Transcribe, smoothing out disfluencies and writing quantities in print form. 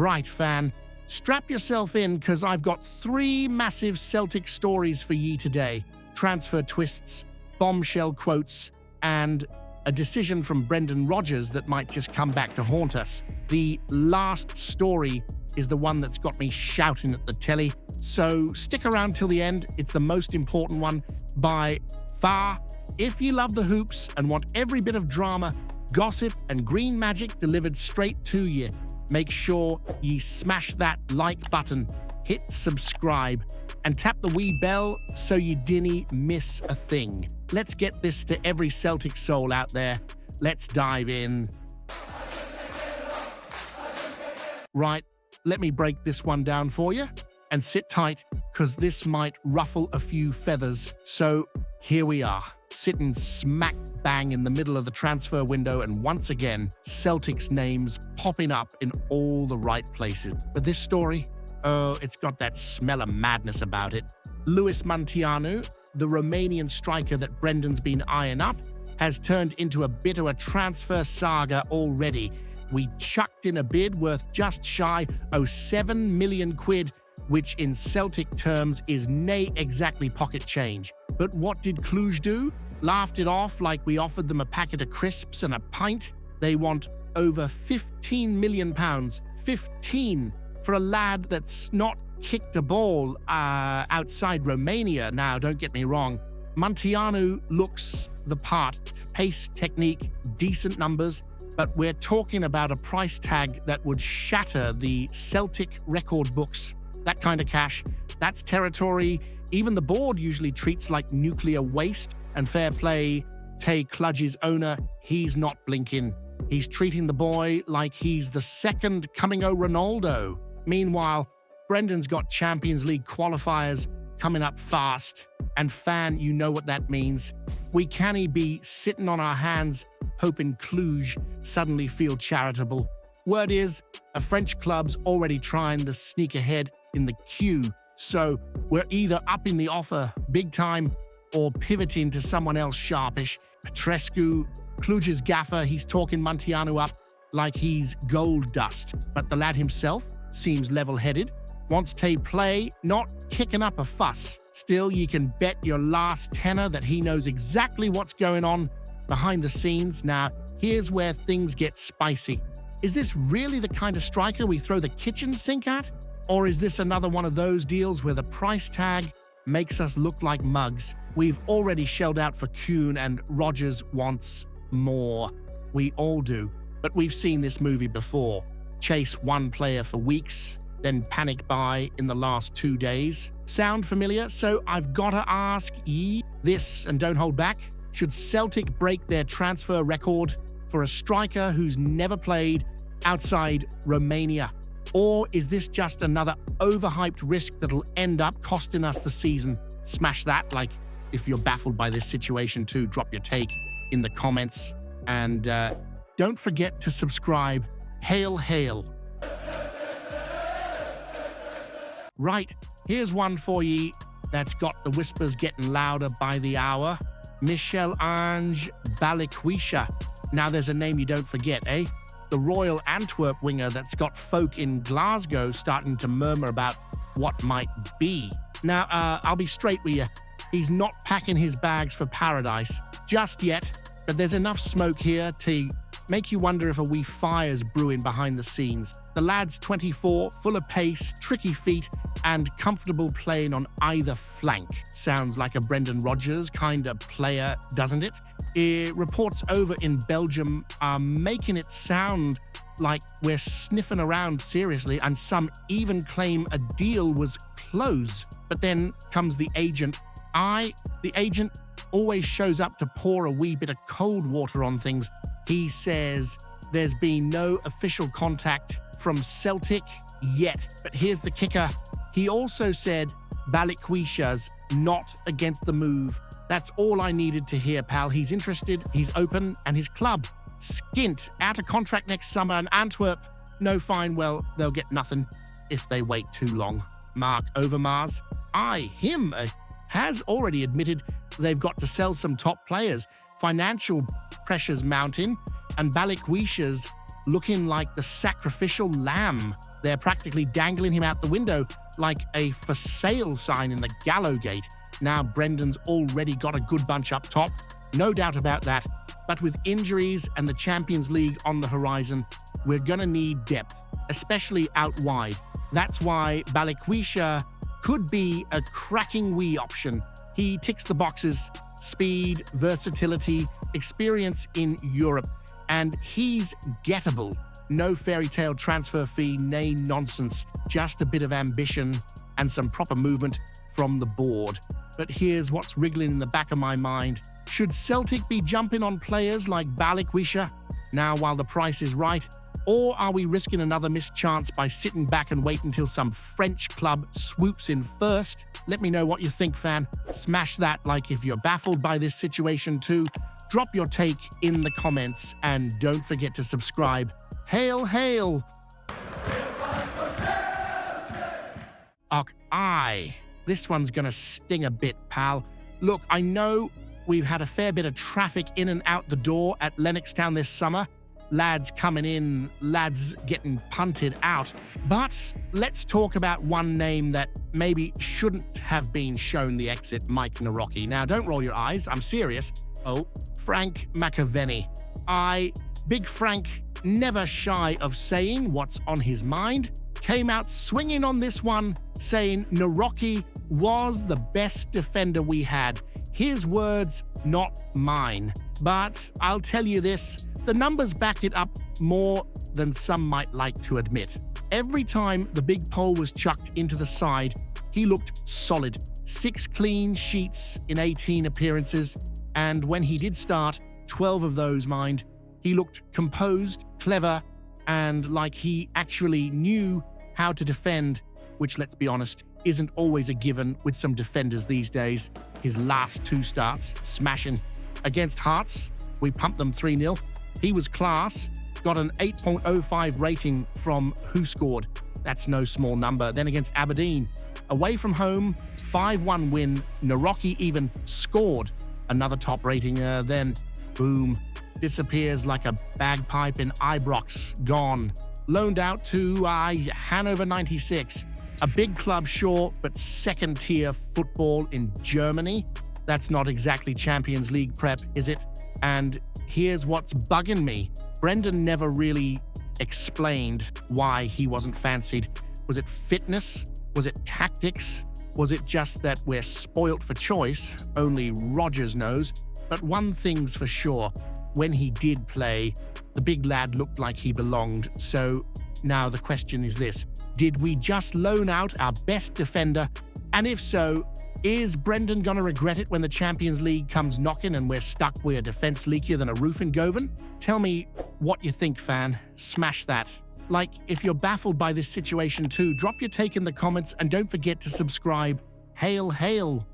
Right, fan. Strap yourself in, because I've got 3 massive Celtic stories for ye today. Transfer twists, bombshell quotes, and a decision from Brendan Rodgers that might just come back to haunt us. The last story is the one that's got me shouting at the telly, so stick around till the end. It's the most important one by far. If you love the hoops and want every bit of drama, gossip, and green magic delivered straight to you, make sure ye smash that like button, hit subscribe, and tap the wee bell so you dinny miss a thing. Let's get this to every Celtic soul out there. Let's dive in. Right, let me break this one down for you. And sit tight, because this might ruffle a few feathers. So here we are, sitting smack bang in the middle of the transfer window, and once again, Celtic's names popping up in all the right places. But this story, oh, it's got that smell of madness about it. Louis Munteanu, the Romanian striker that Brendan's been eyeing up, has turned into a bit of a transfer saga already. We chucked in a bid worth just shy of 7 million quid, which in Celtic terms is nae exactly pocket change. But what did Cluj do? Laughed it off like we offered them a packet of crisps and a pint? They want over £15 million. 15 for a lad that's not kicked a ball outside Romania. Now, don't get me wrong. Munteanu looks the part. Pace, technique, decent numbers. But we're talking about a price tag that would shatter the Celtic record books. That kind of cash, that's territory even the board usually treats like nuclear waste. And fair play, Tay Cludge's owner, he's not blinking. He's treating the boy like he's the second coming o' Ronaldo. Meanwhile, Brendan's got Champions League qualifiers coming up fast. And fan, you know what that means. We cannae be sitting on our hands hoping Cluj suddenly feel charitable. Word is, a French club's already trying the sneak ahead in the queue, so we're either upping the offer big time or pivoting to someone else sharpish. Petrescu, Cluj's gaffer, he's talking Munteanu up like he's gold dust, but the lad himself seems level-headed, wants to play, not kicking up a fuss. Still, you can bet your last tenner that he knows exactly what's going on behind the scenes. Now, here's where things get spicy. Is this really the kind of striker we throw the kitchen sink at? Or is this another one of those deals where the price tag makes us look like mugs? We've already shelled out for Kuhn, and Rodgers wants more. We all do. But we've seen this movie before. Chase one player for weeks, then panic buy in the last 2 days. Sound familiar? So I've got to ask ye this, and don't hold back. Should Celtic break their transfer record for a striker who's never played outside Romania? Or is this just another overhyped risk that'll end up costing us the season? Smash that. Like, if you're baffled by this situation too, drop your take in the comments. And don't forget to subscribe. Hail, hail. Right, here's one for ye that's got the whispers getting louder by the hour. Michel-Ange Balikwisha. Now there's a name you don't forget, eh? The Royal Antwerp winger that's got folk in Glasgow starting to murmur about what might be. Now, I'll be straight with you. He's not packing his bags for paradise just yet, but there's enough smoke here to make you wonder if a wee fire's brewing behind the scenes. The lad's 24, full of pace, tricky feet, and comfortable playing on either flank. Sounds like a Brendan Rodgers kind of player, doesn't it? Reports over in Belgium are making it sound like we're sniffing around seriously, and some even claim a deal was closed. But then comes the agent. The agent always shows up to pour a wee bit of cold water on things. He says there's been no official contact from Celtic yet. But here's the kicker. He also said Balikwisha's not against the move. That's all I needed to hear, pal. He's interested, he's open, and his club, skint, out of contract next summer, and Antwerp, no fine, well, they'll get nothing if they wait too long. Mark Overmars, him, has already admitted they've got to sell some top players. Financial pressures mounting, and Balikwisha's looking like the sacrificial lamb. They're practically dangling him out the window like a for sale sign in the Gallow Gate. Now Brendan's already got a good bunch up top, no doubt about that. But with injuries and the Champions League on the horizon, we're gonna need depth, especially out wide. That's why Balikwisha could be a cracking wee option. He ticks the boxes: speed, versatility, experience in Europe, and he's gettable. No fairy tale transfer fee, nay nonsense, just a bit of ambition and some proper movement from the board. But here's what's wriggling in the back of my mind. Should Celtic be jumping on players like Balikwisha now while the price is right? Or are we risking another missed chance by sitting back and waiting until some French club swoops in first? Let me know what you think, fan. Smash that like if you're baffled by this situation too. Drop your take in the comments and don't forget to subscribe. Hail, hail! Och, aye. This one's gonna sting a bit, pal. Look, I know we've had a fair bit of traffic in and out the door at Lennoxtown this summer. Lads coming in, lads getting punted out. But let's talk about one name that maybe shouldn't have been shown the exit, Mike Narocki. Now, don't roll your eyes, I'm serious. Oh, Frank McAvenny. Big Frank, never shy of saying what's on his mind, came out swinging on this one, saying Narocki was the best defender we had. His words, not mine. But I'll tell you this, the numbers back it up more than some might like to admit. Every time the big pole was chucked into the side, he looked solid. 6 clean sheets in 18 appearances, and when he did start, 12 of those, mind, he looked composed, clever, and like he actually knew how to defend, which, let's be honest, isn't always a given with some defenders these days. His last 2 starts, smashing. Against Hearts, we pumped them 3-0. He was class, got an 8.05 rating from Who Scored. That's no small number. Then against Aberdeen, away from home, 5-1 win. Narocki even scored another top rating. Then, boom, disappears like a bagpipe in Ibrox, gone. Loaned out to Hanover 96. A big club, sure, but second-tier football in Germany. That's not exactly Champions League prep, is it? And here's what's bugging me. Brendan never really explained why he wasn't fancied. Was it fitness? Was it tactics? Was it just that we're spoilt for choice? Only Rodgers knows. But one thing's for sure. When he did play, the big lad looked like he belonged. So now the question is this. Did we just loan out our best defender? And if so, is Brendan gonna regret it when the Champions League comes knocking and we're stuck with a defense leakier than a roof in Govan? Tell me what you think, fan. Smash that. Like, if you're baffled by this situation too, drop your take in the comments and don't forget to subscribe. Hail, hail!